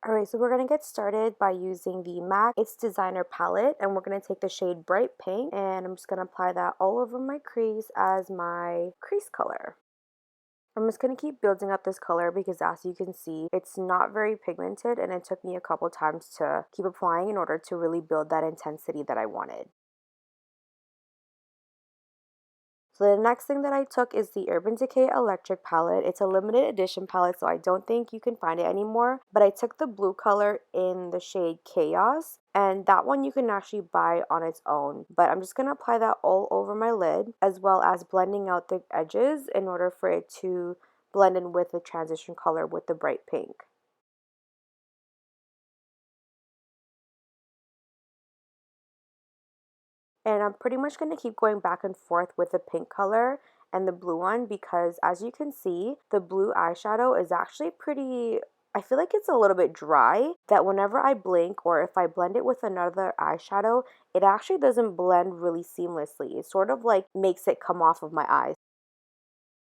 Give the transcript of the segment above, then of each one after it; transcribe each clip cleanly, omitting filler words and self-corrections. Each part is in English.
Alright, so we're going to get started by using the MAC It's Designer palette, and we're going to take the shade Bright Pink, and I'm just going to apply that all over my crease as my crease color. I'm just going to keep building up this color because, as you can see, it's not very pigmented, and it took me a couple times to keep applying in order to really build that intensity that I wanted. So the next thing that I took is the Urban Decay Electric palette. It's a limited edition palette, so I don't think you can find it anymore. But I took the blue color in the shade Chaos, and that one you can actually buy on its own. But I'm just going to apply that all over my lid, as well as blending out the edges in order for it to blend in with the transition color with the bright pink. And I'm pretty much going to keep going back and forth with the pink color and the blue one because, as you can see, the blue eyeshadow is actually pretty, I feel like it's a little bit dry, that whenever I blink or if I blend it with another eyeshadow, it actually doesn't blend really seamlessly. It sort of like makes it come off of my eyes.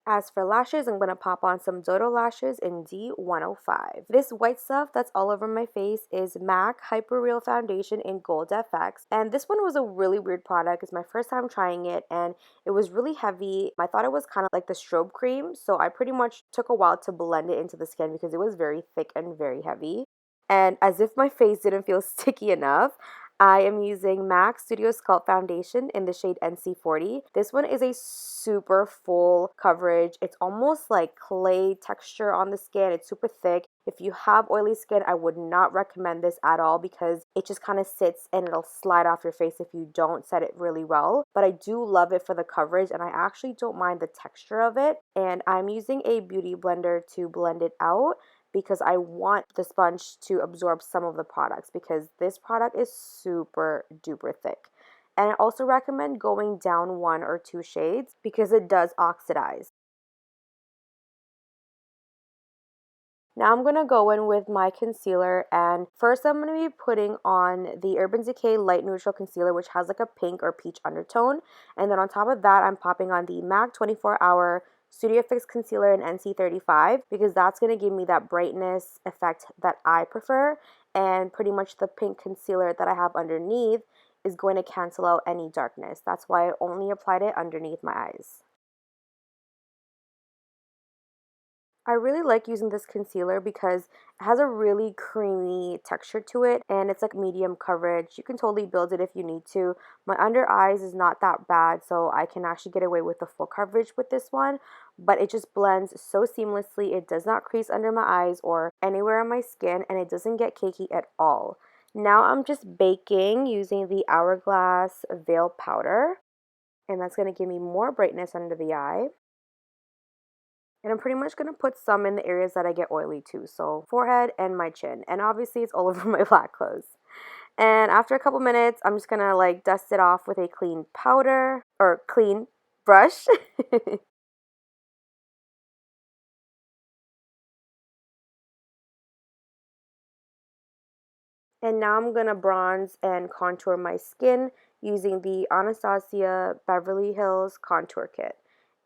As for lashes, I'm going to pop on some Dodo lashes in D105. This white stuff that's all over my face is MAC Hyper Real Foundation in Gold FX. And this one was a really weird product. It's my first time trying it, and it was really heavy. I thought it was kind of like the strobe cream, so I pretty much took a while to blend it into the skin because it was very thick and very heavy. And as if my face didn't feel sticky enough, I am using MAC Studio Sculpt Foundation in the shade NC40. This one is a super full coverage. It's almost like clay texture on the skin. It's super thick. If you have oily skin, I would not recommend this at all because it just kind of sits and it'll slide off your face if you don't set it really well. But I do love it for the coverage, and I actually don't mind the texture of it. And I'm using a beauty blender to blend it out because I want the sponge to absorb some of the products because this product is super duper thick. And I also recommend going down 1 or 2 shades because it does oxidize. Now I'm going to go in with my concealer, and first I'm going to be putting on the Urban Decay Light Neutral Concealer, which has like a pink or peach undertone. And then on top of that, I'm popping on the MAC 24 Hour Studio Fix Concealer in NC35 because that's going to give me that brightness effect that I prefer. And pretty much the pink concealer that I have underneath is going to cancel out any darkness. That's why I only applied it underneath my eyes. I really like using this concealer because it has a really creamy texture to it, and it's like medium coverage. You can totally build it if you need to. My under eyes is not that bad, so I can actually get away with the full coverage with this one, but it just blends so seamlessly. It does not crease under my eyes or anywhere on my skin, and it doesn't get cakey at all. Now I'm just baking using the Hourglass Veil Powder, and that's going to give me more brightness under the eye. And I'm pretty much going to put some in the areas that I get oily too. So forehead and my chin. And obviously it's all over my black clothes. And after a couple minutes, I'm just going to like dust it off with a clean powder or clean brush. And now I'm going to bronze and contour my skin using the Anastasia Beverly Hills Contour Kit.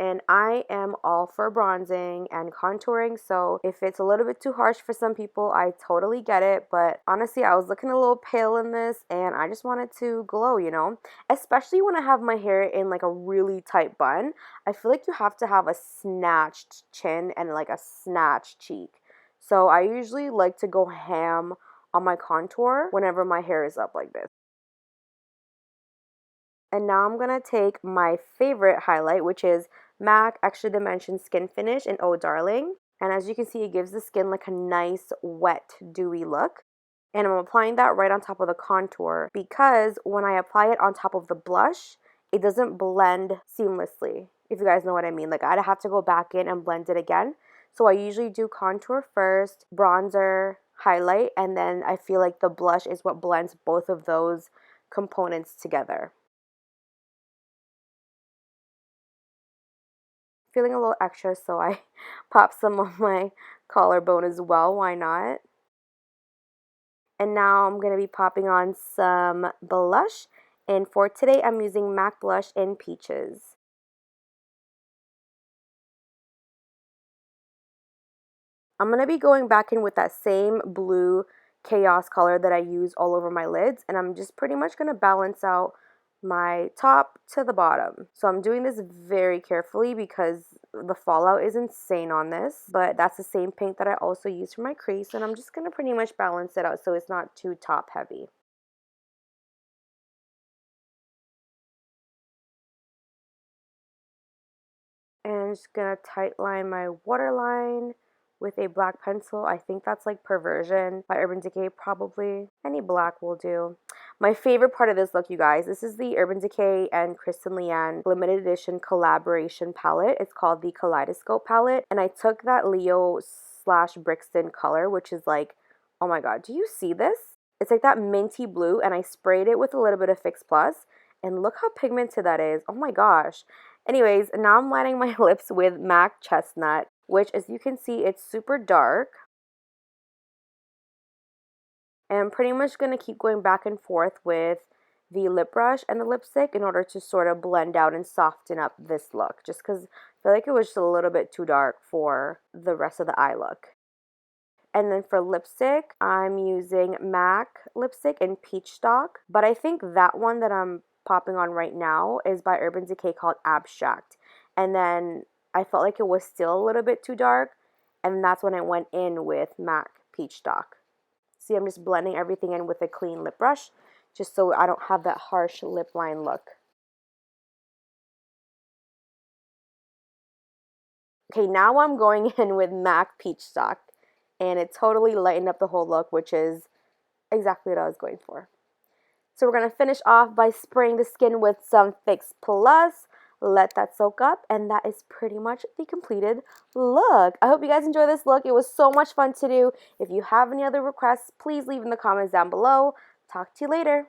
And I am all for bronzing and contouring, so if it's a little bit too harsh for some people, I totally get it. But honestly, I was looking a little pale in this, and I just wanted to glow, you know? Especially when I have my hair in like a really tight bun. I feel like you have to have a snatched chin and like a snatched cheek. So I usually like to go ham on my contour whenever my hair is up like this. And now I'm going to take my favorite highlight, which is MAC Extra Dimension Skin Finish in Oh Darling. And as you can see, it gives the skin like a nice, wet, dewy look. And I'm applying that right on top of the contour because when I apply it on top of the blush, it doesn't blend seamlessly, if you guys know what I mean. Like, I'd have to go back in and blend it again. So I usually do contour first, bronzer, highlight, and then I feel like the blush is what blends both of those components together. Feeling a little extra, so I popped some on my collarbone as well. Why not? And now I'm going to be popping on some blush. And for today, I'm using MAC Blush in Peaches. I'm going to be going back in with that same blue chaos color that I use all over my lids, and I'm just pretty much going to balance out my top to the bottom. So I'm doing this very carefully because the fallout is insane on this, but that's the same paint that I also use for my crease, and I'm just going to pretty much balance it out so it's not too top heavy. And I'm just going to tight line my waterline with a black pencil. I think that's like Perversion by Urban Decay, probably. Any black will do. My favorite part of this look, you guys, this is the Urban Decay and KRISTEN LEANNE limited edition collaboration palette. It's called the Kaleidoscope palette, and I took that Leo/Brixton color, which is like, oh my god, do you see this? It's like that minty blue, and I sprayed it with a little bit of Fix Plus, and look how pigmented that is. Oh my gosh. Anyways, now I'm lining my lips with MAC Chestnut, which, as you can see, it's super dark. And I'm pretty much going to keep going back and forth with the lip brush and the lipstick in order to sort of blend out and soften up this look, just because I feel like it was just a little bit too dark for the rest of the eye look. And then for lipstick, I'm using MAC lipstick in Peachstock, but I think that one that I'm popping on right now is by Urban Decay called Abstract. And then I felt like it was still a little bit too dark, and that's when I went in with MAC Peachstock. See, I'm just blending everything in with a clean lip brush, just so I don't have that harsh lip line look. Okay, now I'm going in with MAC Peachstock, and it totally lightened up the whole look, which is exactly what I was going for. So we're going to finish off by spraying the skin with some Fix Plus. Let that soak up, and that is pretty much the completed look. I hope you guys enjoy this look. It was so much fun to do. If you have any other requests, please leave in the comments down below. Talk to you later.